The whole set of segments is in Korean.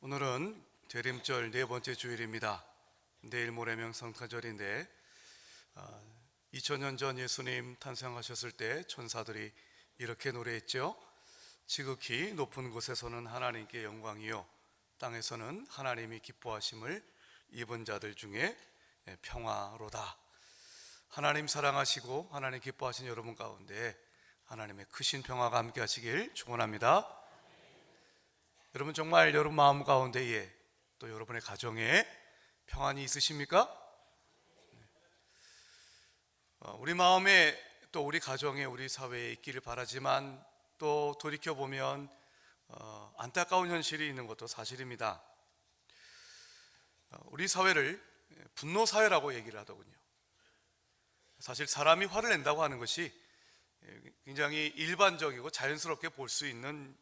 오늘은 대림절 네 번째 주일입니다. 내일 모레면 성탄절인데 2000년 전 예수님 탄생하셨을 때 천사들이 이렇게 노래했죠. 지극히 높은 곳에서는 하나님께 영광이요 땅에서는 하나님이 기뻐하심을 입은 자들 중에 평화로다. 하나님 사랑하시고 하나님 기뻐하신 여러분 가운데 하나님의 크신 평화가 함께 하시길 축원합니다. 여러분 정말 여러분 마음 가운데에 또 여러분의 가정에 평안이 있으십니까? 우리 마음에 또 우리 가정에 우리 사회에 있기를 바라지만 또 돌이켜보면 안타까운 현실이 있는 것도 사실입니다. 우리 사회를 분노 사회라고 얘기를 하더군요. 사실 사람이 화를 낸다고 하는 것이 굉장히 일반적이고 자연스럽게 볼 수 있는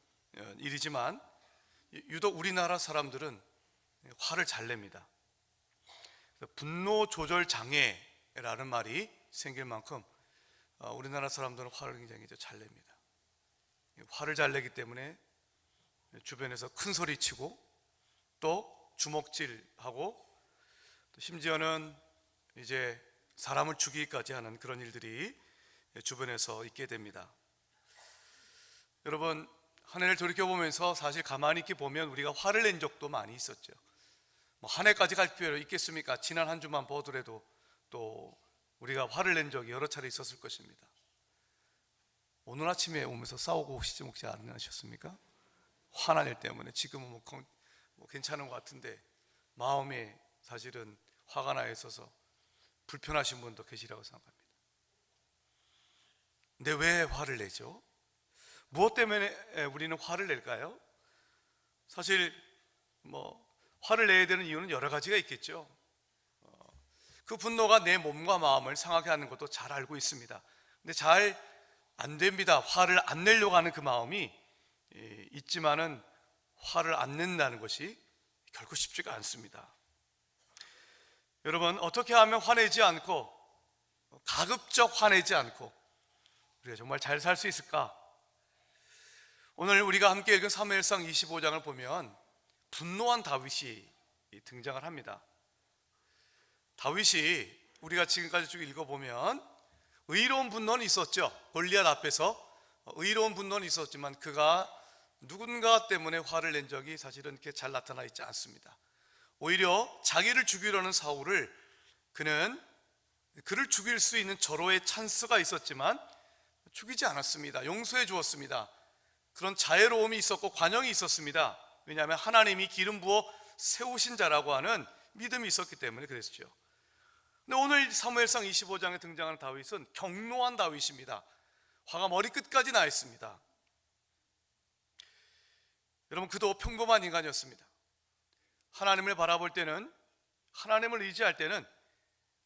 일이지만 유독 우리나라 사람들은 화를 잘 냅니다. 분노 조절 장애라는 말이 생길 만큼 우리나라 사람들은 화를 굉장히 잘 냅니다. 화를 잘 내기 때문에 주변에서 큰 소리 치고 또 주먹질하고 또 심지어는 이제 사람을 죽이기까지 하는 그런 일들이 주변에서 있게 됩니다. 여러분 한 해를 돌이켜보면서 사실 가만히 있게 보면 우리가 화를 낸 적도 많이 있었죠. 한 해까지 갈 필요 있겠습니까? 지난 한 주만 보더라도 또 우리가 화를 낸 적이 여러 차례 있었을 것입니다. 오늘 아침에 오면서 싸우고 오시지 혹시 안 하셨습니까? 화날 일 때문에 지금은 뭐 괜찮은 것 같은데 마음에 사실은 화가 나 있어서 불편하신 분도 계시라고 생각합니다. 근데 왜 화를 내죠? 무엇 때문에 우리는 화를 낼까요? 사실 화를 내야 되는 이유는 여러 가지가 있겠죠. 그 분노가 내 몸과 마음을 상하게 하는 것도 잘 알고 있습니다. 근데 잘 안 됩니다. 화를 안 내려고 하는 그 마음이 있지만은 화를 안 낸다는 것이 결코 쉽지가 않습니다. 여러분 어떻게 하면 화내지 않고 가급적 화내지 않고 우리가 정말 잘 살 수 있을까? 오늘 우리가 함께 읽은 사무엘상 25장을 보면 분노한 다윗이 등장을 합니다. 다윗이 우리가 지금까지 쭉 읽어보면 의로운 분노는 있었죠. 골리앗 앞에서 의로운 분노는 있었지만 그가 누군가 때문에 화를 낸 적이 사실은 이렇게 잘 나타나 있지 않습니다. 오히려 자기를 죽이려는 사울을 그를 죽일 수 있는 절호의 찬스가 있었지만 죽이지 않았습니다. 용서해 주었습니다. 그런 자애로움이 있었고 관용이 있었습니다. 왜냐하면 하나님이 기름 부어 세우신 자라고 하는 믿음이 있었기 때문에 그랬죠. 근데 오늘 사무엘상 25장에 등장하는 다윗은 격노한 다윗입니다. 화가 머리끝까지 나 있습니다. 여러분 그도 평범한 인간이었습니다. 하나님을 바라볼 때는, 하나님을 의지할 때는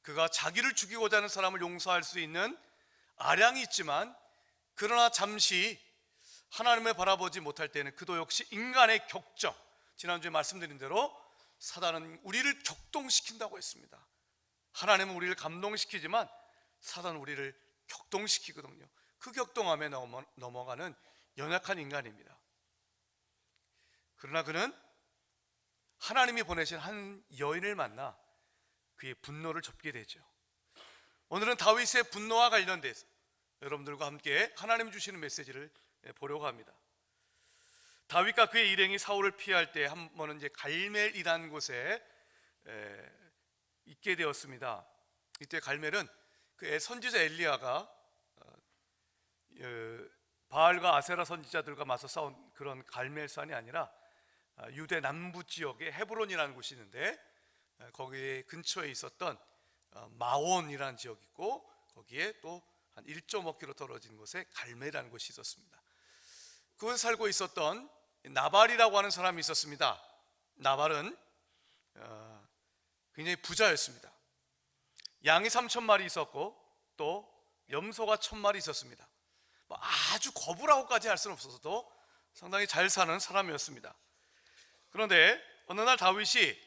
그가 자기를 죽이고자 하는 사람을 용서할 수 있는 아량이 있지만 그러나 잠시 하나님을 바라보지 못할 때는 그도 역시 인간의 격정, 지난주에 말씀드린 대로 사단은 우리를 격동시킨다고 했습니다. 하나님은 우리를 감동시키지만 사단은 우리를 격동시키거든요. 그 격동함에 넘어가는 연약한 인간입니다. 그러나 그는 하나님이 보내신 한 여인을 만나 그의 분노를 접게 되죠. 오늘은 다윗의 분노와 관련돼서 여러분들과 함께 하나님 주시는 메시지를 보려고 합니다. 다윗과 그의 일행이 사울을 피할 때 한 번은 이제 갈멜이라는 곳에 있게 되었습니다. 이때 갈멜은 그 선지자 엘리야가 바알과 아세라 선지자들과 맞서 싸운 그런 갈멜산이 아니라 유대 남부 지역의 헤브론이라는 곳이 있는데 거기 근처에 있었던 마온이라는 지역이 있고 거기에 또 한 1.5km 떨어진 곳에 갈멜이라는 곳이 있었습니다. 그곳에 살고 있었던 나발이라고 하는 사람이 있었습니다. 나발은 굉장히 부자였습니다. 양이 3,000마리 있었고 또 염소가 1,000마리 있었습니다. 아주 거부라고까지 할 수는 없어서도 상당히 잘 사는 사람이었습니다. 그런데 어느 날 다윗이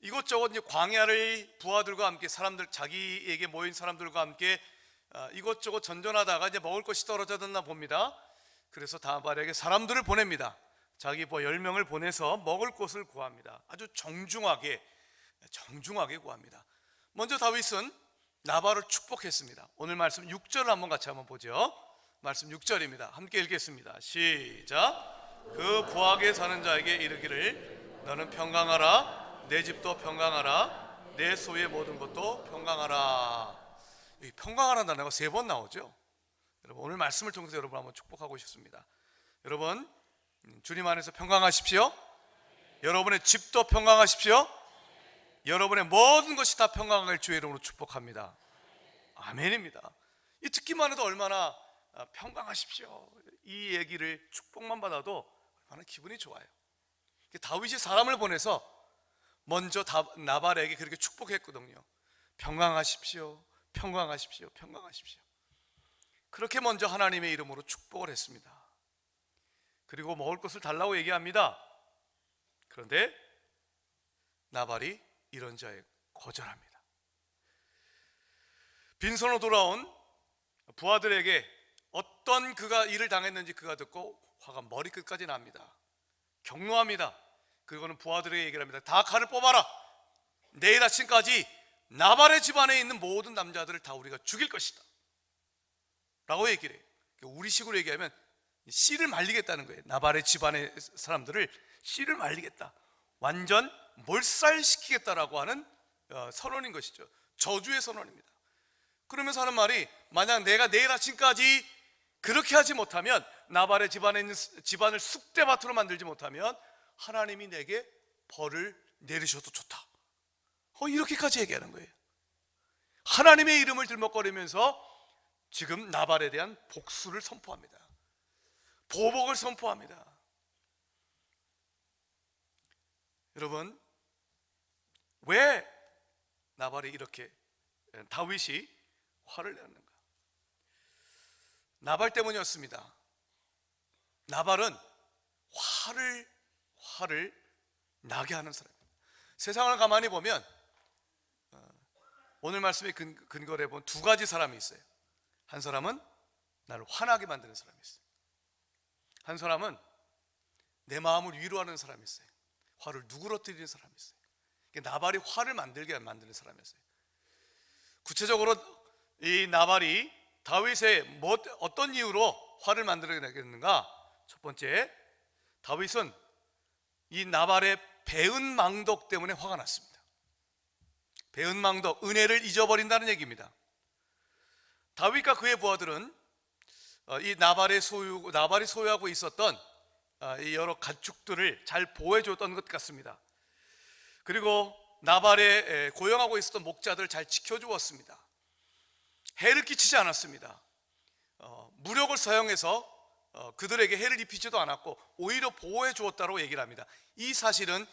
이곳저곳 광야를 부하들과 함께 자기에게 모인 사람들과 함께 이것저것 전전하다가 이제 먹을 것이 떨어졌나 봅니다. 그래서 나발에게 사람들을 보냅니다. 자기 부하 10명을 보내서 먹을 곳을 구합니다. 아주 정중하게 구합니다. 먼저 다윗은 나발을 축복했습니다. 오늘 말씀 6절을 한번 같이 한번 보죠. 말씀 6절입니다. 함께 읽겠습니다. 시작. 그 부하게 사는 자에게 이르기를 너는 평강하라, 내 집도 평강하라, 내 소유의 모든 것도 평강하라. 이 평강하라는 단어가 3번 나오죠. 여러분, 오늘 말씀을 통해서 여러분 한번 축복하고 싶습니다. 여러분, 주님 안에서 평강하십시오. 여러분의 집도 평강하십시오. 여러분의 모든 것이 다 평강할 주의 이름으로 축복합니다. 아멘입니다. 이 듣기만 해도 얼마나 평강하십시오, 이 얘기를 축복만 받아도 얼마나 기분이 좋아요. 다윗이 사람을 보내서 먼저 나발에게 그렇게 축복했거든요. 평강하십시오, 평강하십시오, 평강하십시오. 그렇게 먼저 하나님의 이름으로 축복을 했습니다. 그리고 먹을 것을 달라고 얘기합니다. 그런데 나발이 이런 자에 거절합니다. 빈손으로 돌아온 부하들에게 어떤 그가 일을 당했는지 그가 듣고 화가 머리끝까지 납니다. 경노합니다. 그거는 부하들에게 얘기를 합니다. 다 칼을 뽑아라. 내일 아침까지 나발의 집안에 있는 모든 남자들을 다 우리가 죽일 것이다 라고 얘기를 해요. 우리식으로 얘기하면 씨를 말리겠다는 거예요. 나발의 집안의 사람들을 씨를 말리겠다, 완전 몰살시키겠다라고 하는 선언인 것이죠. 저주의 선언입니다. 그러면서 하는 말이, 만약 내가 내일 아침까지 그렇게 하지 못하면, 나발의 집안에 있는 집안을 쑥대밭으로 만들지 못하면 하나님이 내게 벌을 내리셔도 좋다, 이렇게까지 얘기하는 거예요. 하나님의 이름을 들먹거리면서 지금 나발에 대한 복수를 선포합니다. 보복을 선포합니다. 여러분, 왜 나발이 이렇게, 다윗이 화를 내었는가? 나발 때문이었습니다. 나발은 화를 나게 하는 사람입니다. 세상을 가만히 보면 오늘 말씀의 근거를 해본 2가지 사람이 있어요. 한 사람은 나를 화나게 만드는 사람이 있어요. 한 사람은 내 마음을 위로하는 사람이 있어요. 화를 누그러뜨리는 사람이 있어요. 나발이 화를 만들게 만드는 사람이었어요. 구체적으로 이 나발이 다윗의 어떤 이유로 화를 만들어내겠는가? 첫 번째, 다윗은 이 나발의 배은망덕 때문에 화가 났습니다. 배은망덕, 은혜를 잊어버린다는 얘기입니다. 다윗과 그의 부하들은 이 나발이 소유하고 있었던 이 여러 가축들을 잘 보호해줬던 것 같습니다. 그리고 나발에 고용하고 있었던 목자들을 잘 지켜주었습니다. 해를 끼치지 않았습니다. 무력을 사용해서 그들에게 해를 입히지도 않았고 오히려 보호해 주었다고 얘기를 합니다. 이 사실은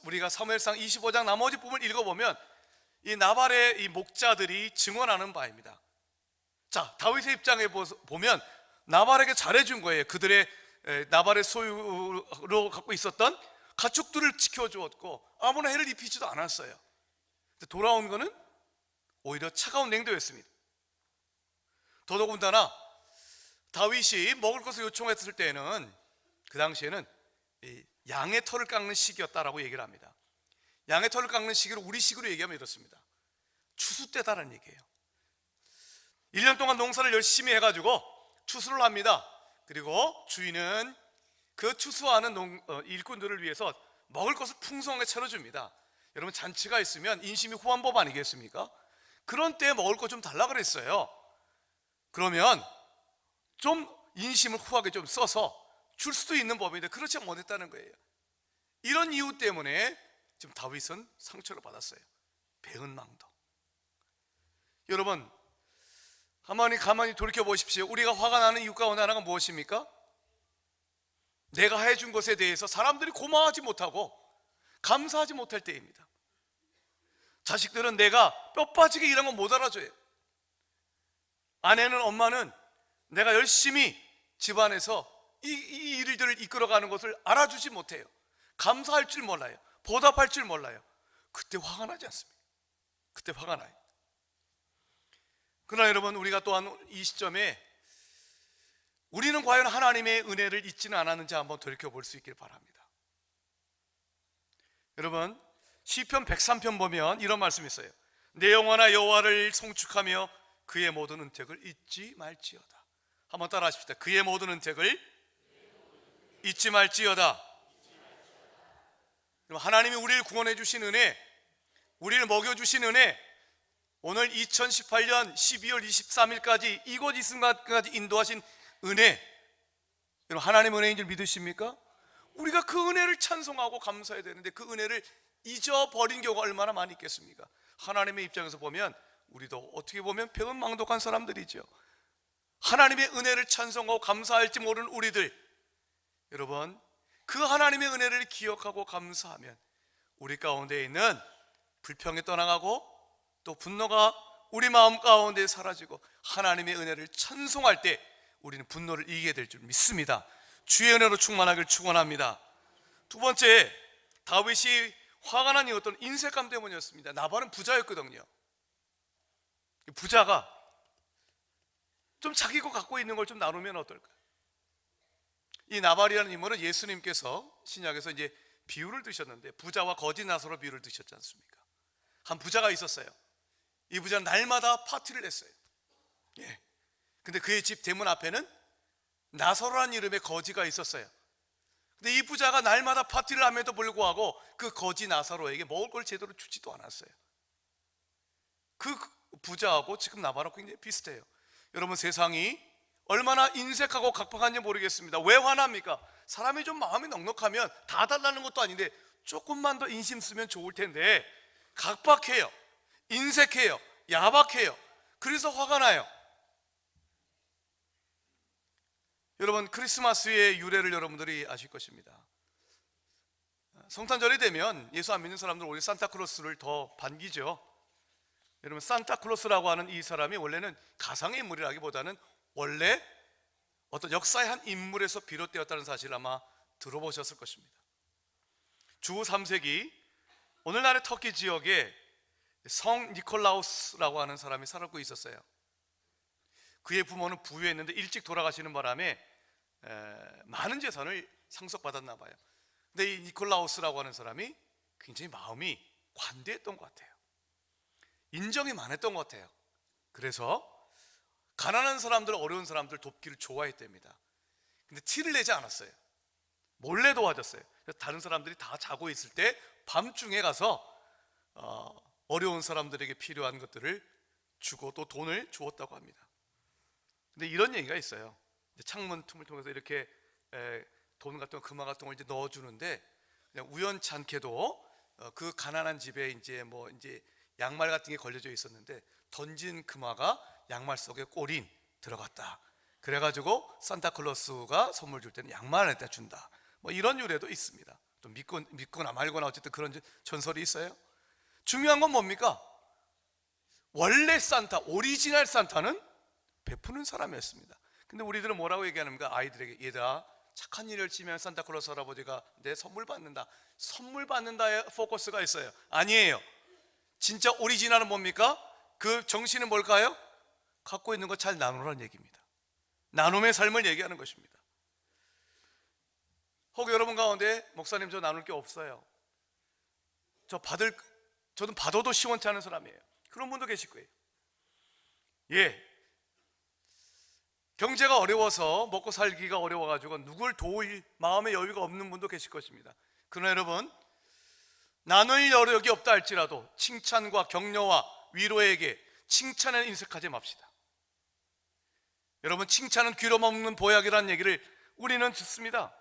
우리가 사무엘상 25장 나머지 부분을 읽어보면 이 나발의 이 목자들이 증언하는 바입니다. 자, 다윗의 입장에 보면 나발에게 잘해준 거예요. 그들의 나발의 소유로 갖고 있었던 가축들을 지켜주었고 아무나 해를 입히지도 않았어요. 돌아온 거는 오히려 차가운 냉도였습니다. 더더군다나 다윗이 먹을 것을 요청했을 때는 그 당시에는 양의 털을 깎는 시기였다라고 얘기를 합니다. 양의 털을 깎는 시기를 우리식으로 얘기하면 이렇습니다. 추수 때다라는 얘기예요. 1년 동안 농사를 열심히 해가지고 추수를 합니다. 그리고 주인은 그 추수하는 일꾼들을 위해서 먹을 것을 풍성하게 차려줍니다. 여러분, 잔치가 있으면 인심이 후한법 아니겠습니까? 그런 때에 먹을 것 좀 달라 그랬어요. 그러면 좀 인심을 후하게 좀 써서 줄 수도 있는 법인데 그렇지 못했다는 거예요. 이런 이유 때문에 지금 다윗은 상처를 받았어요. 배은망덕. 여러분, 가만히 돌이켜 보십시오. 우리가 화가 나는 이유 가운데 하나가 무엇입니까? 내가 해준 것에 대해서 사람들이 고마워하지 못하고 감사하지 못할 때입니다. 자식들은 내가 뼈 빠지게 일한 건 못 알아줘요. 아내는, 엄마는 내가 열심히 집안에서 이 일들을 이끌어가는 것을 알아주지 못해요. 감사할 줄 몰라요. 보답할 줄 몰라요. 그때 화가 나지 않습니까? 그때 화가 나요. 그러나 여러분, 우리가 또한 이 시점에 우리는 과연 하나님의 은혜를 잊지는 않았는지 한번 돌이켜볼 수 있길 바랍니다. 여러분, 시편 103편 보면 이런 말씀이 있어요. 내 영혼아 여호와를 성축하며 그의 모든 은택을 잊지 말지어다. 한번 따라 하십시다. 그의 모든 은택을 잊지 말지어다. 하나님이 우리를 구원해 주신 은혜, 우리를 먹여주신 은혜, 오늘 2018년 12월 23일까지 이곳 이 순간까지 인도하신 은혜, 여러분 하나님의 은혜인 줄 믿으십니까? 우리가 그 은혜를 찬송하고 감사해야 되는데 그 은혜를 잊어버린 경우가 얼마나 많이 있겠습니까? 하나님의 입장에서 보면 우리도 어떻게 보면 배은망덕한 사람들이죠. 하나님의 은혜를 찬송하고 감사할지 모르는 우리들, 여러분 그 하나님의 은혜를 기억하고 감사하면 우리 가운데 있는 불평이 떠나가고 또 분노가 우리 마음 가운데 사라지고 하나님의 은혜를 찬송할 때 우리는 분노를 이기게 될 줄 믿습니다. 주의 은혜로 충만하길 축원합니다. 두 번째, 다윗이 화가 난 이유는 인색감 때문이었습니다. 나발은 부자였거든요. 부자가 좀 자기가 갖고 있는 걸 좀 나누면 어떨까요? 이 나발이라는 인물은 예수님께서 신약에서 이제 비유를 드셨는데 부자와 거지 나사로 비유를 드셨지 않습니까? 한 부자가 있었어요. 이 부자는 날마다 파티를 했어요. 예. 근데 그의 집 대문 앞에는 나사로라는 이름의 거지가 있었어요. 근데 이 부자가 날마다 파티를 함에도 불구하고 그 거지 나사로에게 먹을 걸 제대로 주지도 않았어요. 그 부자하고 지금 나발하고 굉장히 비슷해요. 여러분 세상이 얼마나 인색하고 각박한지 모르겠습니다. 왜 화납니까? 사람이 좀 마음이 넉넉하면 다 달라는 것도 아닌데 조금만 더 인심 쓰면 좋을 텐데 각박해요, 인색해요, 야박해요. 그래서 화가 나요. 여러분 크리스마스의 유래를 여러분들이 아실 것입니다. 성탄절이 되면 예수 안 믿는 사람들은 오히려 산타클로스를 더 반기죠. 여러분 산타클로스라고 하는 이 사람이 원래는 가상의 인물이라기보다는 원래 어떤 역사의 한 인물에서 비롯되었다는 사실을 아마 들어보셨을 것입니다. 주 3세기 오늘날의 터키 지역에 성 니콜라우스라고 하는 사람이 살고 있었어요. 그의 부모는 부유했는데 일찍 돌아가시는 바람에 많은 재산을 상속받았나 봐요. 근데 이 니콜라우스라고 하는 사람이 굉장히 마음이 관대했던 것 같아요. 인정이 많았던 것 같아요. 그래서 가난한 사람들, 어려운 사람들 돕기를 좋아했답니다. 근데 티를 내지 않았어요. 몰래 도와줬어요. 그래서 다른 사람들이 다 자고 있을 때 밤중에 가서 어려운 사람들에게 필요한 것들을 주고 또 돈을 주었다고 합니다. 근데 이런 얘기가 있어요. 창문 틈을 통해서 이렇게 돈 같은 거, 금화 같은 걸 이제 넣어주는데 그냥 우연찮게도 그 가난한 집에 이제 양말 같은 게 걸려져 있었는데 던진 금화가 양말 속에 꼬린 들어갔다. 그래가지고 산타클로스가 선물 줄 때는 양말에다 준다. 이런 유래도 있습니다. 또 믿거나 말거나 어쨌든 그런 전설이 있어요. 중요한 건 뭡니까? 원래 산타, 오리지널 산타는 베푸는 사람이었습니다. 근데 우리들은 뭐라고 얘기하는가? 아이들에게 얘들아 착한 일을 지면 산타클로스 할아버지가 내 선물 받는다. 선물 받는다에 포커스가 있어요. 아니에요. 진짜 오리지널은 뭡니까? 그 정신은 뭘까요? 갖고 있는 거 잘 나누라는 얘기입니다. 나눔의 삶을 얘기하는 것입니다. 혹 여러분 가운데 목사님 저 나눌 게 없어요, 저는 받아도 시원치 않은 사람이에요. 그런 분도 계실 거예요. 예, 경제가 어려워서 먹고 살기가 어려워가지고 누굴 도울 마음의 여유가 없는 분도 계실 것입니다. 그러나 여러분 나눌 여력이 없다 할지라도 칭찬과 격려와 위로에게 칭찬에 인색하지 맙시다. 여러분 칭찬은 귀로 먹는 보약이라는 얘기를 우리는 듣습니다.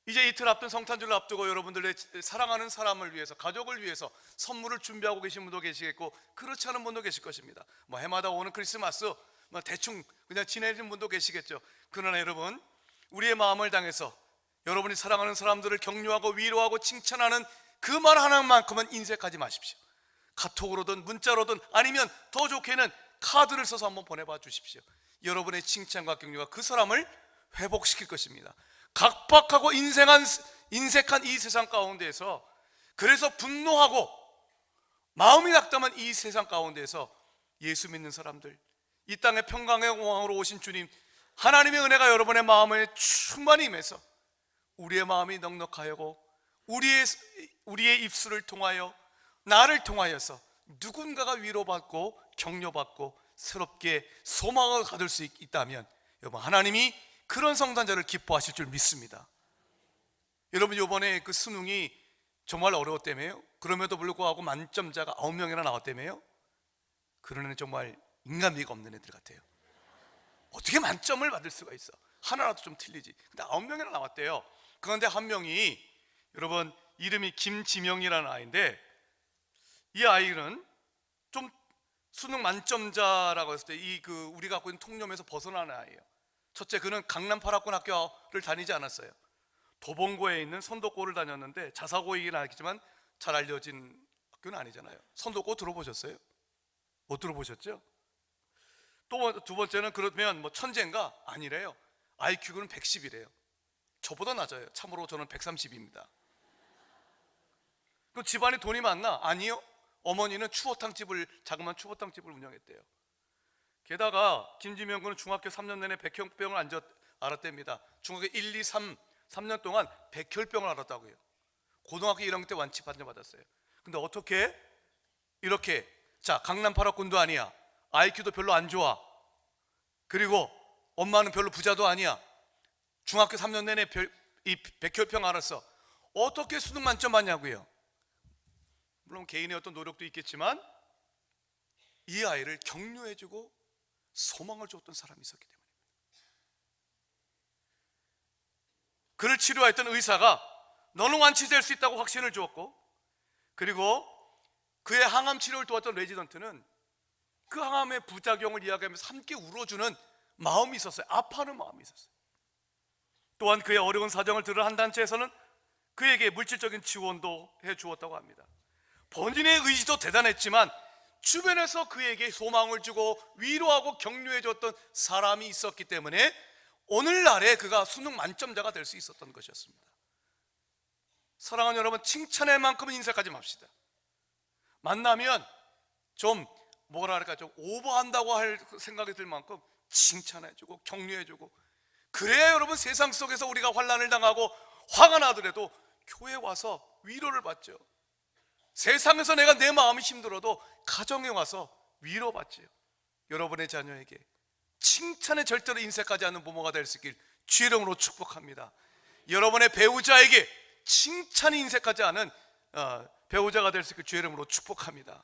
이제 이틀 앞둔 성탄절을 앞두고 여러분들의 사랑하는 사람을 위해서, 가족을 위해서 선물을 준비하고 계신 분도 계시겠고 그렇지 않은 분도 계실 것입니다. 해마다 오는 크리스마스 대충 그냥 지내는 분도 계시겠죠. 그러나 여러분 우리의 마음을 당해서 여러분이 사랑하는 사람들을 격려하고 위로하고 칭찬하는 그 말 하나만큼은 인색하지 마십시오. 카톡으로든 문자로든 아니면 더 좋게는 카드를 써서 한번 보내봐 주십시오. 여러분의 칭찬과 격려가 그 사람을 회복시킬 것입니다. 각박하고 인색한 이 세상 가운데에서, 그래서 분노하고 마음이 낙담한 이 세상 가운데에서 예수 믿는 사람들, 이 땅의 평강의 왕으로 오신 주님, 하나님의 은혜가 여러분의 마음에 충만히 임해서 우리의 마음이 넉넉하여고 우리의 입술을 통하여 나를 통하여서 누군가가 위로받고 격려받고 새롭게 소망을 가질 수 있다면 여러분, 하나님이 그런 성탄절을 기뻐하실 줄 믿습니다. 여러분, 이번에 그 수능이 정말 어려웠다며요? 그럼에도 불구하고 만점자가 9명이나 나왔다며요? 그런 애는 정말 인간미가 없는 애들 같아요. 어떻게 만점을 받을 수가 있어? 하나라도 좀 틀리지. 근데 9명이나 나왔대요. 그런데 한 명이, 여러분, 이름이 김지명이라는 아이인데, 이 아이는 좀 수능 만점자라고 했을 때 우리가 갖고 있는 통념에서 벗어나는 아이예요. 첫째, 그는 강남 8학군 학교를 다니지 않았어요. 도봉구에 있는 선도고를 다녔는데, 자사고이긴 하겠지만 잘 알려진 학교는 아니잖아요. 선도고 들어보셨어요? 못 들어보셨죠? 또 두 번째는, 그러면 뭐 천재인가? 아니래요. IQ는 110이래요. 저보다 낮아요. 참으로 저는 130입니다. 그 집안에 돈이 많나? 아니요. 어머니는 자그마한 추어탕집을 운영했대요. 게다가 김지명 군은 중학교 3년 내내 백혈병을 앓았답니다. 중학교 1, 2, 3년 동안 백혈병을 앓았다고요. 고등학교 1학년 때 완치 판정받았어요. 근데 어떻게 이렇게, 자, 강남 8학군도 아니야, IQ도 별로 안 좋아, 그리고 엄마는 별로 부자도 아니야, 중학교 3년 내내 이 백혈병 앓았어. 어떻게 수능 만점 받냐고요. 물론 개인의 어떤 노력도 있겠지만 이 아이를 격려해주고 소망을 줬던 사람이 있었기 때문에, 그를 치료했던 의사가 너는 완치될 수 있다고 확신을 주었고, 그리고 그의 항암 치료를 도왔던 레지던트는 그 항암의 부작용을 이야기하면서 함께 울어주는 마음이 있었어요. 아파하는 마음이 있었어요. 또한 그의 어려운 사정을 들은 한 단체에서는 그에게 물질적인 지원도 해주었다고 합니다. 본인의 의지도 대단했지만 주변에서 그에게 소망을 주고 위로하고 격려해줬던 사람이 있었기 때문에 오늘날에 그가 수능 만점자가 될 수 있었던 것이었습니다. 사랑하는 여러분, 칭찬할 만큼은 인색하지 맙시다. 만나면 좀 좀 오버한다고 할 생각이 들 만큼 칭찬해주고 격려해주고, 그래야 여러분, 세상 속에서 우리가 환난을 당하고 화가 나더라도 교회에 와서 위로를 받죠. 세상에서 내가 내 마음이 힘들어도 가정에 와서 위로받지요. 여러분의 자녀에게 칭찬에 절대로 인색하지 않는 부모가 될 수 있길 주의 이름으로 축복합니다. 여러분의 배우자에게 칭찬이 인색하지 않은 배우자가 될 수 있길 주의 이름으로 축복합니다.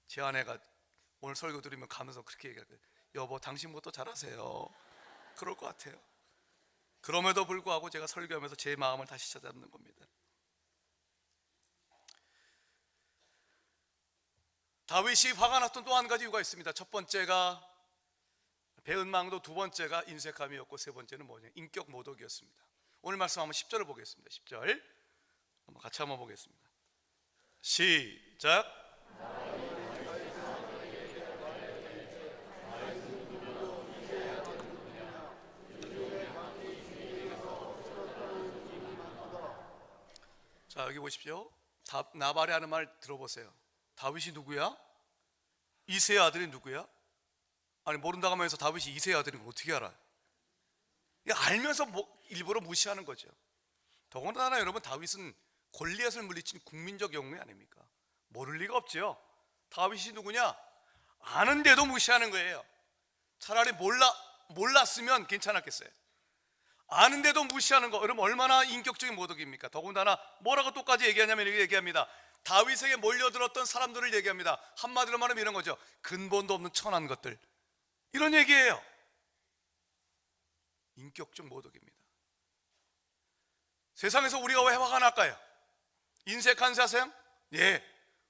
제 아내가 오늘 설교 들으면 가면서 그렇게 얘기하거든요. 여보, 당신 뭐 또 잘하세요. 그럴 것 같아요. 그럼에도 불구하고 제가 설교하면서 제 마음을 다시 찾아뵙는 겁니다. 다윗이 화가 났던 또 한 가지 이유가 있습니다. 첫 번째가 배은망도, 두 번째가 인색함이었고, 세 번째는 뭐냐? 인격 모독이었습니다. 오늘 말씀 한번 10절을 보겠습니다. 10절 한번 같이 한번 보겠습니다. 시작. 자, 여기 보십시오. 나발이 하는 말 들어보세요. 다윗이 누구야? 이새의 아들이 누구야? 아니, 모른다고 하면서 다윗이 이새의 아들인 걸 어떻게 알아? 알면서 일부러 무시하는 거죠. 더군다나 여러분, 다윗은 골리앗을 물리친 국민적 영웅이 아닙니까? 모를 리가 없죠. 다윗이 누구냐? 아는데도 무시하는 거예요. 차라리 몰랐으면 괜찮았겠어요. 아는데도 무시하는 거, 여러분, 얼마나 인격적인 모독입니까? 더군다나 뭐라고 똑같이 얘기하냐면 이렇게 얘기합니다. 다윗에게 몰려들었던 사람들을 얘기합니다. 한마디로 말하면 이런 거죠. 근본도 없는 천한 것들, 이런 얘기예요. 인격적 모독입니다. 세상에서 우리가 왜 화가 날까요? 인색한 사람? 예,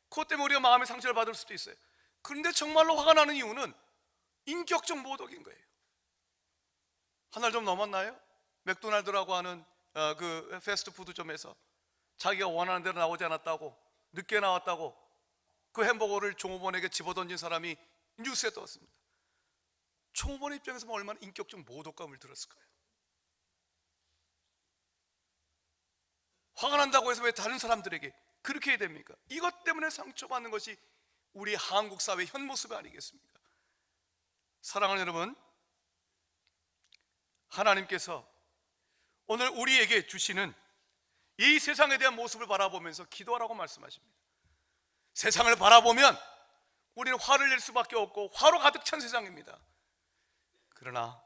그것 때문에 우리가 마음의 상처를 받을 수도 있어요. 그런데 정말로 화가 나는 이유는 인격적 모독인 거예요. 한 달 좀 넘었나요? 맥도날드라고 하는 그 패스트푸드점에서 자기가 원하는 대로 나오지 않았다고, 늦게 나왔다고 그 햄버거를 종업원에게 집어던진 사람이 뉴스에 떴습니다. 종업원 입장에서 얼마나 인격적 모독감을 들었을까요? 화가 난다고 해서 왜 다른 사람들에게 그렇게 해야 됩니까? 이것 때문에 상처받는 것이 우리 한국 사회의 현 모습이 아니겠습니까? 사랑하는 여러분, 하나님께서 오늘 우리에게 주시는 이 세상에 대한 모습을 바라보면서 기도하라고 말씀하십니다. 세상을 바라보면 우리는 화를 낼 수밖에 없고 화로 가득 찬 세상입니다. 그러나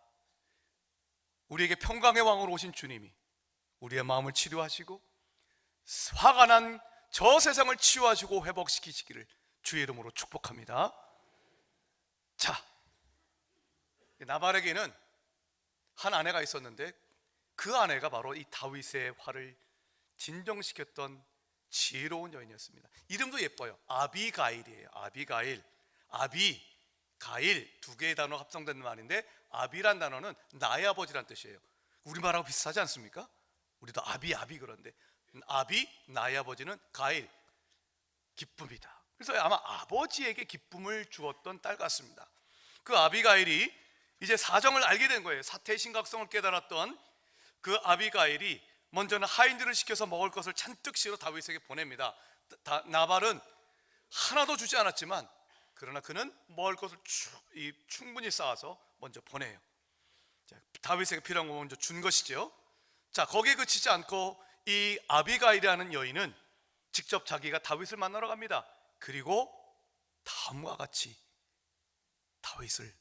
우리에게 평강의 왕으로 오신 주님이 우리의 마음을 치료하시고 화가 난 저 세상을 치유하시고 회복시키시기를 주의 이름으로 축복합니다. 자, 나발에게는 한 아내가 있었는데 그 아내가 바로 이 다윗의 화를 진정시켰던 지혜로운 여인이었습니다. 이름도 예뻐요. 아비가일이에요. 아비가일. 아비, 가일 두 개의 단어가 합성된 말인데 아비란 단어는 나의 아버지란 뜻이에요. 우리말하고 비슷하지 않습니까? 우리도 아비 그런데 아비, 나의 아버지는 가일, 기쁨이다. 그래서 아마 아버지에게 기쁨을 주었던 딸 같습니다. 그 아비가일이 이제 사정을 알게 된 거예요. 사태의 심각성을 깨달았던 그 아비가일이 먼저는 하인들을 시켜서 먹을 것을 잔뜩 실어 다윗에게 보냅니다. 나발은 하나도 주지 않았지만 그러나 그는 먹을 것을 충분히 쌓아서 먼저 보내요. 다윗에게 필요한 거 먼저 준 것이죠. 자, 거기에 그치지 않고 이 아비가일이라는 여인은 직접 자기가 다윗을 만나러 갑니다. 그리고 다음과 같이 다윗을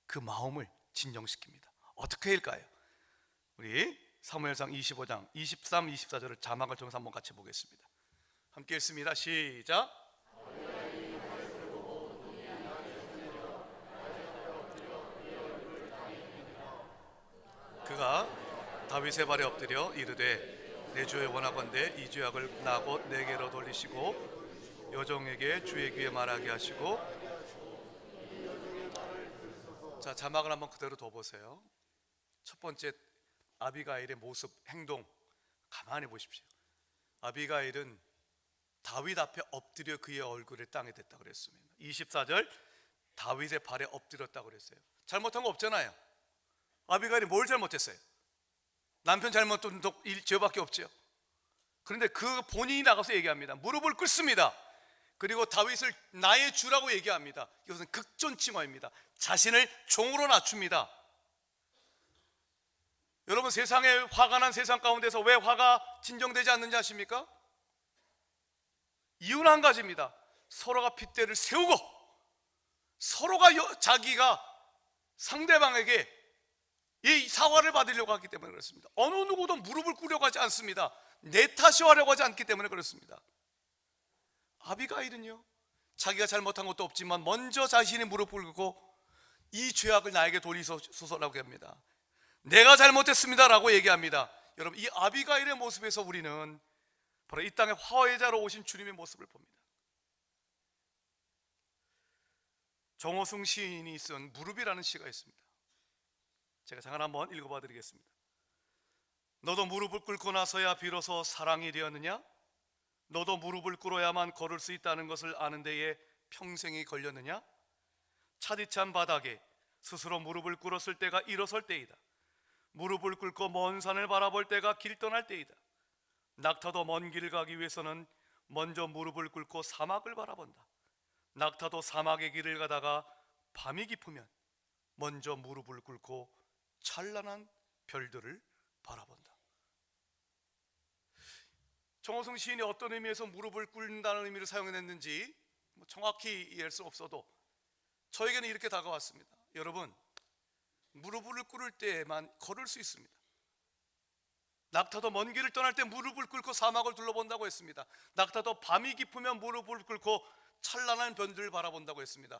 그 마음을 진정시킵니다. 어떻게 할까요? 우리 사무엘상 25장 23, 24절을 자막을 통해서 한번 같이 보겠습니다. 함께 읽습니다. 시작. 그가 다윗의 발에 엎드려 이르되 내 주의 원하건대 이 죄악을 나고 내게로 돌리시고 여종에게 주의 귀에 말하게 하시고. 자, 자막을 한번 그대로 둬보세요. 첫 번째 아비가일의 모습, 행동 가만히 보십시오. 아비가일은 다윗 앞에 엎드려 그의 얼굴을 땅에 댔다고 그랬습니다. 24절 다윗의 발에 엎드렸다고 그랬어요. 잘못한 거 없잖아요. 아비가일이 뭘 잘못했어요? 남편 잘못한 죄밖에 없죠. 그런데 그 본인이 나가서 얘기합니다. 무릎을 꿇습니다. 그리고 다윗을 나의 주라고 얘기합니다. 이것은 극존칭어입니다. 자신을 종으로 낮춥니다. 여러분, 세상에 화가 난 세상 가운데서 왜 화가 진정되지 않는지 아십니까? 이유는 한 가지입니다. 서로가 핏대를 세우고 서로가 자기가 상대방에게 이 사과를 받으려고 하기 때문에 그렇습니다. 어느 누구도 무릎을 꿇으려고 하지 않습니다. 내 탓이 하려고 하지 않기 때문에 그렇습니다. 아비가일은요, 자기가 잘못한 것도 없지만 먼저 자신이 무릎을 꿇고 이 죄악을 나에게 돌리소서라고 합니다. 내가 잘못했습니다 라고 얘기합니다. 여러분, 이 아비가일의 모습에서 우리는 바로 이 땅에 화해자로 오신 주님의 모습을 봅니다. 정호승 시인이 쓴 무릎이라는 시가 있습니다. 제가 잠깐 한번 읽어봐 드리겠습니다. 너도 무릎을 꿇고 나서야 비로소 사랑이 되었느냐? 너도 무릎을 꿇어야만 걸을 수 있다는 것을 아는 데에 평생이 걸렸느냐? 차디찬 바닥에 스스로 무릎을 꿇었을 때가 일어설 때이다. 무릎을 꿇고 먼 산을 바라볼 때가 길 떠날 때이다. 낙타도 먼 길을 가기 위해서는 먼저 무릎을 꿇고 사막을 바라본다. 낙타도 사막의 길을 가다가 밤이 깊으면 먼저 무릎을 꿇고 찬란한 별들을 바라본다. 정호승 시인이 어떤 의미에서 무릎을 꿇는다는 의미를 사용했는지 정확히 이해할 수 없어도 저에게는 이렇게 다가왔습니다. 여러분, 무릎을 꿇을 때만 걸을 수 있습니다. 낙타도 먼 길을 떠날 때 무릎을 꿇고 사막을 둘러본다고 했습니다. 낙타도 밤이 깊으면 무릎을 꿇고 찬란한 별들을 바라본다고 했습니다.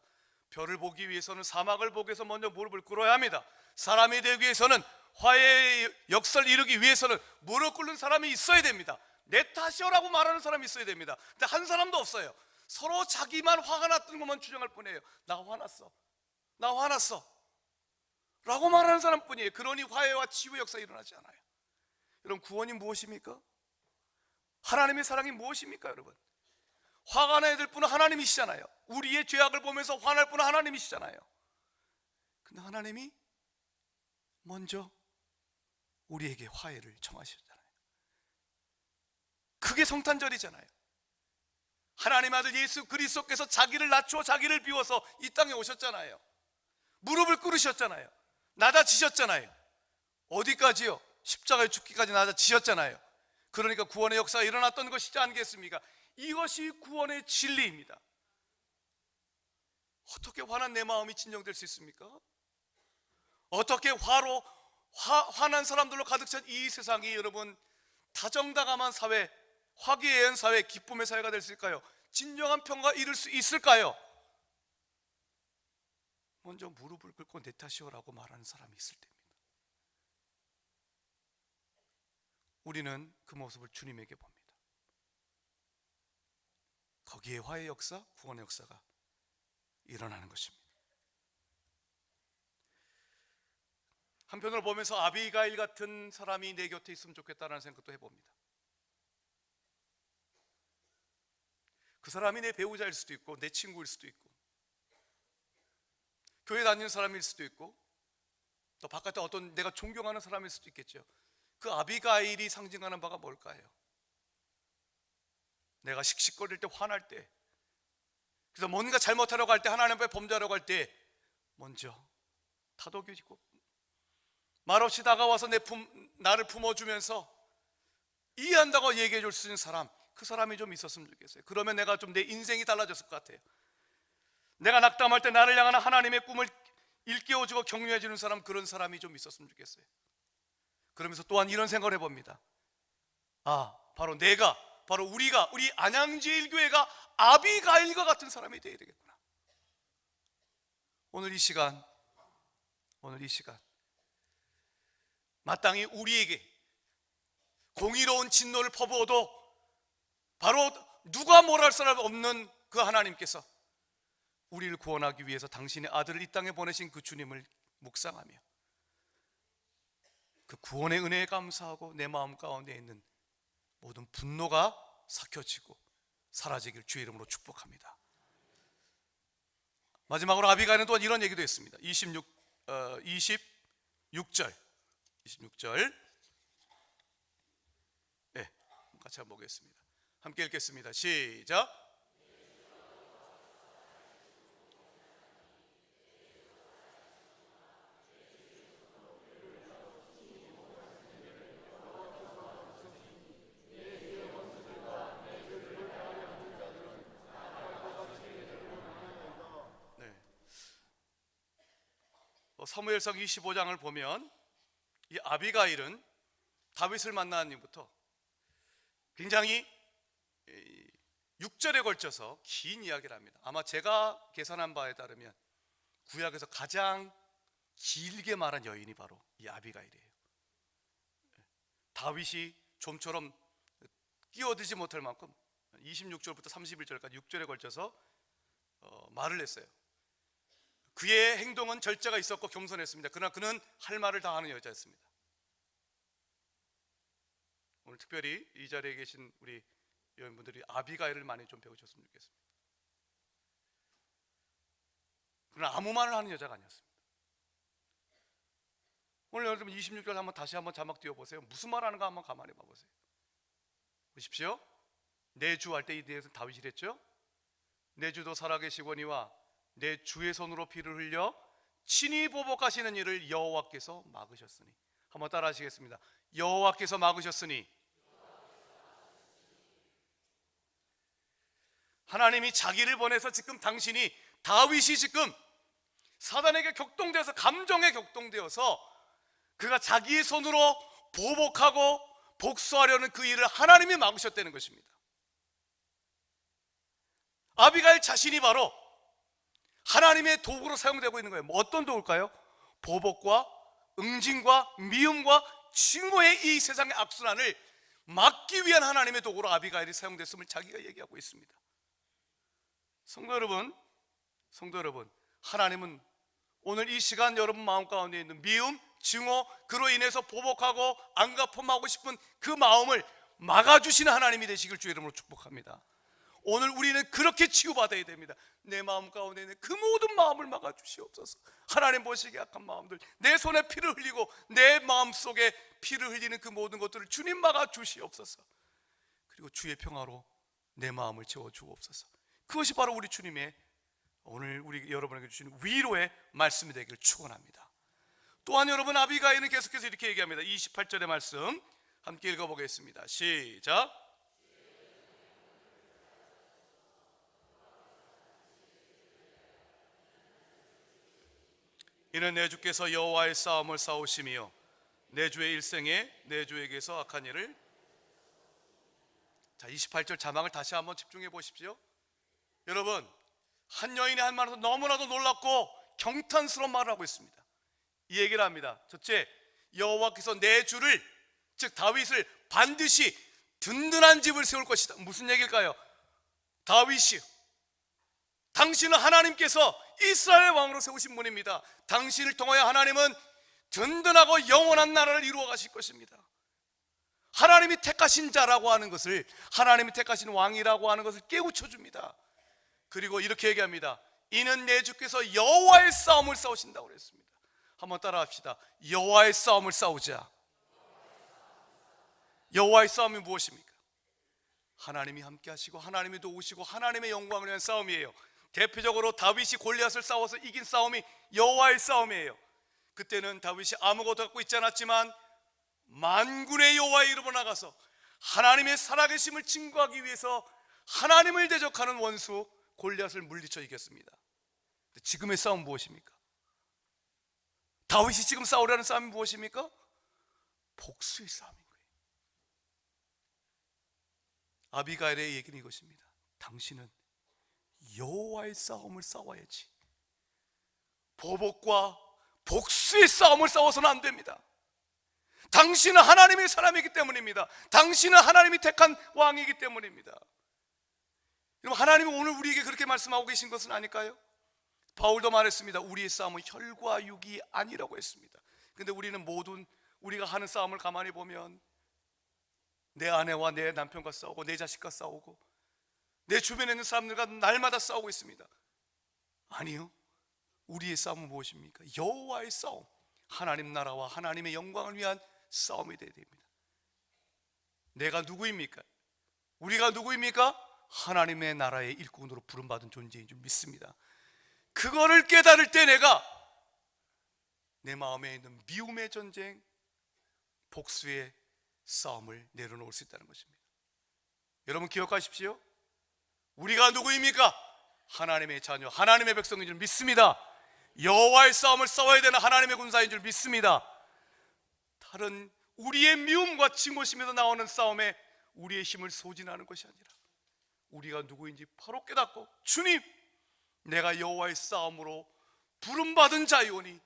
별을 보기 위해서는 사막을 보기 위해서 먼저 무릎을 꿇어야 합니다. 사람이 되기 위해서는, 화해의 역사를 이루기 위해서는 무릎 꿇는 사람이 있어야 됩니다. 내 탓이라고 말하는 사람이 있어야 됩니다. 근데 한 사람도 없어요. 서로 자기만 화가 났던 것만 주장할 뿐이에요. 나 화났어 라고 말하는 사람뿐이에요. 그러니 화해와 치유 역사가 일어나지 않아요. 여러분, 구원이 무엇입니까? 하나님의 사랑이 무엇입니까? 여러분, 화가 나야 될 분은 하나님이시잖아요. 우리의 죄악을 보면서 화날 분은 하나님이시잖아요. 근데 하나님이 먼저 우리에게 화해를 청하셨잖아요. 그게 성탄절이잖아요. 하나님 아들 예수 그리스도께서 자기를 낮추어 자기를 비워서 이 땅에 오셨잖아요. 무릎을 꿇으셨잖아요. 낮아지셨잖아요. 어디까지요? 십자가에 죽기까지 낮아지셨잖아요. 그러니까 구원의 역사가 일어났던 것이지 않겠습니까? 이것이 구원의 진리입니다. 어떻게 화난 내 마음이 진정될 수 있습니까? 어떻게 화난 사람들로 가득 찬 이 세상이 여러분 다정다감한 사회, 화기애애한 사회, 기쁨의 사회가 될 수 있을까요? 진정한 평화가 이룰 수 있을까요? 먼저 무릎을 꿇고 내 탓이오라고 말하는 사람이 있을 때입니다. 우리는 그 모습을 주님에게 봅니다. 거기에 화해의 역사, 구원의 역사가 일어나는 것입니다. 한편으로 보면서 아비가일 같은 사람이 내 곁에 있으면 좋겠다는 생각도 해봅니다. 그 사람이 내 배우자일 수도 있고 내 친구일 수도 있고 교회 다니는 사람일 수도 있고 또 바깥에 어떤 내가 존경하는 사람일 수도 있겠죠. 그 아비가일이 상징하는 바가 뭘까요? 내가 씩씩거릴 때, 화날 때, 그래서 뭔가 잘못하려고 할 때, 하나님 앞에 범죄하려고 할 때 먼저 다독여지고 말없이 다가와서 나를 품어주면서 이해한다고 얘기해 줄 수 있는 사람, 그 사람이 좀 있었으면 좋겠어요. 그러면 내가 좀 내 인생이 달라졌을 것 같아요. 내가 낙담할 때 나를 향한 하나님의 꿈을 일깨워주고 격려해 주는 사람, 그런 사람이 좀 있었으면 좋겠어요. 그러면서 또한 이런 생각을 해봅니다. 바로 우리가 우리 안양제일교회가 아비가일과 같은 사람이 되어야 되겠구나. 오늘 이 시간 마땅히 우리에게 공의로운 진노를 퍼부어도 바로 누가 뭘 할 사람 없는 그 하나님께서 우리를 구원하기 위해서 당신의 아들을 이 땅에 보내신 그 주님을 묵상하며 그 구원의 은혜에 감사하고 내 마음 가운데 있는 모든 분노가 삭혀지고 사라지길 주의 이름으로 축복합니다. 마지막으로 아비가일은 또한 이런 얘기도 했습니다. 26절 같이 한번 보겠습니다. 함께 읽겠습니다. 시작. 사무엘상 25장을 보면 이 아비가일은 다윗을 만난 이후부터 굉장히 6절에 걸쳐서 긴 이야기를 합니다. 아마 제가 계산한 바에 따르면 구약에서 가장 길게 말한 여인이 바로 이 아비가일이에요. 다윗이 좀처럼 끼어들지 못할 만큼 26절부터 31절까지 6절에 걸쳐서 말을 했어요. 그의 행동은 절제가 있었고 겸손했습니다. 그러나 그는 할 말을 다 하는 여자였습니다. 오늘 특별히 이 자리에 계신 우리 여러분들이 아비가일을 많이 좀 배우셨으면 좋겠습니다. 그러나 아무 말을 하는 여자가 아니었습니다. 오늘 여러분 26절 다시 한번 자막 띄워보세요. 무슨 말 하는가 한번 가만히 봐보세요. 보십시오. 내 주 할 때 이 대해서 다윗이 이랬죠. 내 주도 살아계시거니와 내 주의 손으로 피를 흘려 친히 보복하시는 일을 여호와께서 막으셨으니. 한번 따라 하시겠습니다. 여호와께서 막으셨으니. 하나님이 자기를 보내서 지금 당신이 다윗이 지금 사단에게 격동되어서 감정에 격동되어서 그가 자기의 손으로 보복하고 복수하려는 그 일을 하나님이 막으셨다는 것입니다. 아비가일 자신이 바로 하나님의 도구로 사용되고 있는 거예요. 어떤 도구일까요? 보복과 응징과 미움과 증오의 이 세상의 악순환을 막기 위한 하나님의 도구로 아비가일이 사용됐음을 자기가 얘기하고 있습니다. 성도 여러분, 하나님은 오늘 이 시간 여러분 마음 가운데 있는 미움, 증오, 그로 인해서 보복하고 안갚음하고 싶은 그 마음을 막아주시는 하나님이 되시길 주의 이름으로 축복합니다. 오늘 우리는 그렇게 치유받아야 됩니다. 내 마음 가운데 있는 그 모든 마음을 막아주시옵소서. 하나님 보시기에 악한 마음들, 내 손에 피를 흘리고 내 마음속에 피를 흘리는 그 모든 것들을 주님 막아주시옵소서. 그리고 주의 평화로 내 마음을 채워주옵소서. 그것이 바로 우리 주님의 오늘 우리 여러분에게 주시는 위로의 말씀이 되기를 축원합니다. 또한 여러분, 아비가일은 계속해서 이렇게 얘기합니다. 28절의 말씀 함께 읽어보겠습니다. 시작. 이는 내 주께서 여호와의 싸움을 싸우심이요 내 주의 일생에 내 주에게서 악한 일을. 자, 28절 자막을 다시 한번 집중해 보십시오. 여러분, 한 여인이 한 말에서 너무나도 놀랍고 경탄스러운 말을 하고 있습니다. 이 얘기를 합니다. 첫째, 여호와께서 내 주를, 즉 다윗을 반드시 든든한 집을 세울 것이다. 무슨 얘기일까요? 다윗이요, 당신은 하나님께서 이스라엘 왕으로 세우신 분입니다. 당신을 통하여 하나님은 든든하고 영원한 나라를 이루어 가실 것입니다. 하나님이 택하신 자라고 하는 것을, 하나님이 택하신 왕이라고 하는 것을 깨우쳐 줍니다. 그리고 이렇게 얘기합니다. 이는 내 주께서 여호와의 싸움을 싸우신다고 그랬습니다. 한번 따라 합시다. 여호와의 싸움을 싸우자. 여호와의 싸움이 무엇입니까? 하나님이 함께 하시고 하나님이 도우시고 하나님의 영광을 위한 싸움이에요. 대표적으로 다윗이 골리앗을 싸워서 이긴 싸움이 여호와의 싸움이에요. 그때는 다윗이 아무것도 갖고 있지 않았지만 만군의 여호와의 이름으로 나가서 하나님의 살아계심을 증거하기 위해서 하나님을 대적하는 원수 골리앗을 물리쳐 이겼습니다. 지금의 싸움 무엇입니까? 다윗이 지금 싸우려는 싸움이 무엇입니까? 복수의 싸움인 거예요. 아비가일의 얘기는 이것입니다. 당신은 여호와의 싸움을 싸워야지, 보복과 복수의 싸움을 싸워서는 안 됩니다. 당신은 하나님의 사람이기 때문입니다. 당신은 하나님이 택한 왕이기 때문입니다. 여러분, 하나님은 오늘 우리에게 그렇게 말씀하고 계신 것은 아닐까요? 바울도 말했습니다. 우리의 싸움은 혈과 육이 아니라고 했습니다. 근데 우리는 모든 우리가 하는 싸움을 가만히 보면 내 아내와 내 남편과 싸우고 내 자식과 싸우고 내 주변에 있는 사람들과 날마다 싸우고 있습니다. 아니요, 우리의 싸움은 무엇입니까? 여호와의 싸움, 하나님 나라와 하나님의 영광을 위한 싸움이 되어야 됩니다. 내가 누구입니까? 우리가 누구입니까? 하나님의 나라의 일꾼으로 부름받은 존재인 줄 믿습니다. 그거를 깨달을 때 내가 내 마음에 있는 미움의 전쟁, 복수의 싸움을 내려놓을 수 있다는 것입니다. 여러분 기억하십시오. 우리가 누구입니까? 하나님의 자녀, 하나님의 백성인 줄 믿습니다. 여호와의 싸움을 싸워야 되는 하나님의 군사인 줄 믿습니다. 다른 우리의 미움과 증오심에서 나오는 싸움에 우리의 힘을 소진하는 것이 아니라 우리가 누구인지 바로 깨닫고, 주님, 내가 여호와의 싸움으로 부름받은 자이오니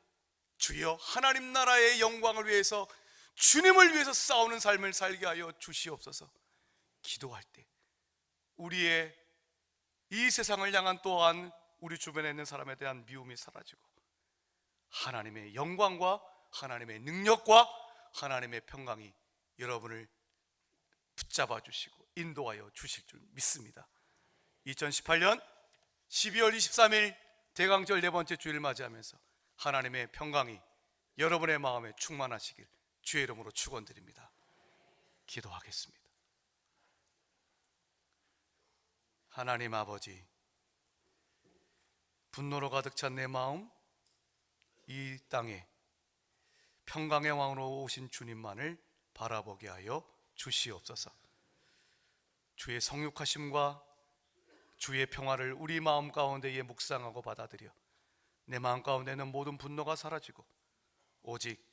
주여 하나님 나라의 영광을 위해서, 주님을 위해서 싸우는 삶을 살게 하여 주시옵소서. 기도할 때 우리의 이 세상을 향한 또한 우리 주변에 있는 사람에 대한 미움이 사라지고 하나님의 영광과 하나님의 능력과 하나님의 평강이 여러분을 붙잡아 주시고 인도하여 주실 줄 믿습니다. 2018년 12월 23일 대강절 네 번째 주일을 맞이하면서 하나님의 평강이 여러분의 마음에 충만하시길 주의 이름으로 축원드립니다. 기도하겠습니다. 하나님 아버지, 분노로 가득 찬 내 마음, 이 땅에 평강의 왕으로 오신 주님만을 바라보게 하여 주시옵소서. 주의 성육하심과 주의 평화를 우리 마음 가운데에 묵상하고 받아들여 내 마음 가운데는 모든 분노가 사라지고 오직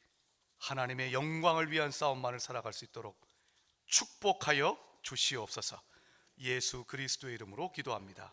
하나님의 영광을 위한 싸움만을 살아갈 수 있도록 축복하여 주시옵소서. 예수 그리스도의 이름으로 기도합니다.